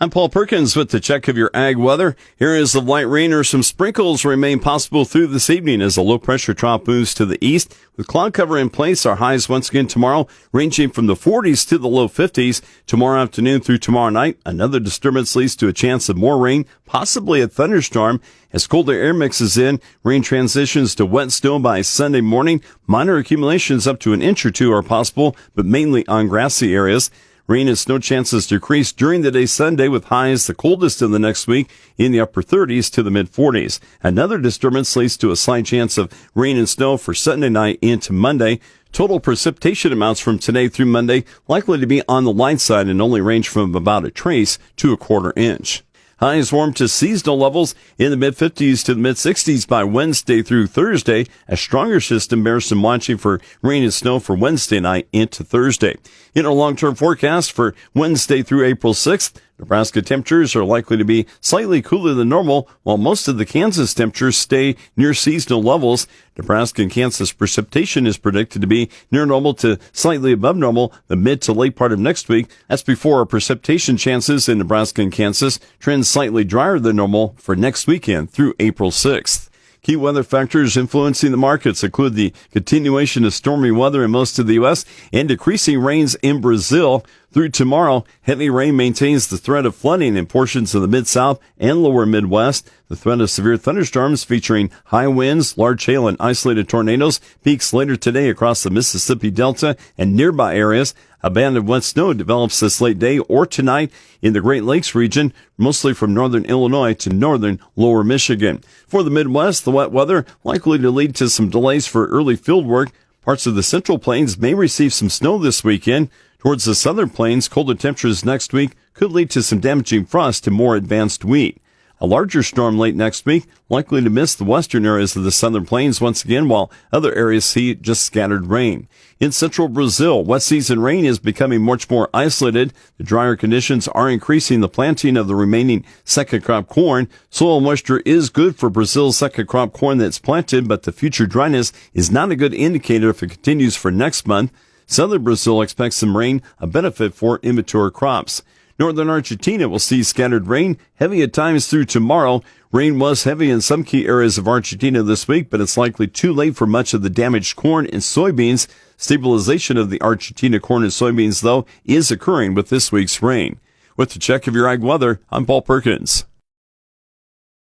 I'm Paul Perkins with the check of your ag weather. Areas of light rain or some sprinkles remain possible through this evening as a low-pressure trough moves to the east. With cloud cover in place, our highs once again tomorrow ranging from the 40s to the low 50s. Tomorrow afternoon through tomorrow night, another disturbance leads to a chance of more rain, possibly a thunderstorm. As colder air mixes in, rain transitions to wet snow by Sunday morning. Minor accumulations up to an inch or two are possible, but mainly on grassy areas. Rain and snow chances decrease during the day Sunday with highs the coldest in the next week in the upper 30s to the mid 40s. Another disturbance leads to a slight chance of rain and snow for Sunday night into Monday. Total precipitation amounts from today through Monday likely to be on the light side and only range from about a trace to a quarter inch. Highs warm to seasonal levels in the mid-50s to the mid-60s by Wednesday through Thursday. A stronger system bears some watching for rain and snow for Wednesday night into Thursday. In our long-term forecast for Wednesday through April 6th, Nebraska temperatures are likely to be slightly cooler than normal, while most of the Kansas temperatures stay near seasonal levels. Nebraska and Kansas precipitation is predicted to be near normal to slightly above normal the mid to late part of next week. That's before our precipitation chances in Nebraska and Kansas trend slightly drier than normal for next weekend through April 6th. Key weather factors influencing the markets include the continuation of stormy weather in most of the U.S. and decreasing rains in Brazil. Through tomorrow, heavy rain maintains the threat of flooding in portions of the Mid-South and lower Midwest. The threat of severe thunderstorms featuring high winds, large hail, and isolated tornadoes peaks later today across the Mississippi Delta and nearby areas. A band of wet snow develops this late day or tonight in the Great Lakes region, mostly from northern Illinois to northern lower Michigan. For the Midwest, the wet weather likely to lead to some delays for early field work. Parts of the Central Plains may receive some snow this weekend. Towards the Southern Plains, colder temperatures next week could lead to some damaging frost to more advanced wheat. A larger storm late next week likely to miss the western areas of the Southern Plains once again, while other areas see just scattered rain. In central Brazil, wet season rain is becoming much more isolated. The drier conditions are increasing the planting of the remaining second crop corn. Soil moisture is good for Brazil's second crop corn that's planted, but the future dryness is not a good indicator if it continues for next month. Southern Brazil expects some rain, a benefit for immature crops. Northern Argentina will see scattered rain, heavy at times through tomorrow. Rain was heavy in some key areas of Argentina this week, but it's likely too late for much of the damaged corn and soybeans. Stabilization of the Argentina corn and soybeans, though, is occurring with this week's rain. With the check of your ag weather, I'm Paul Perkins.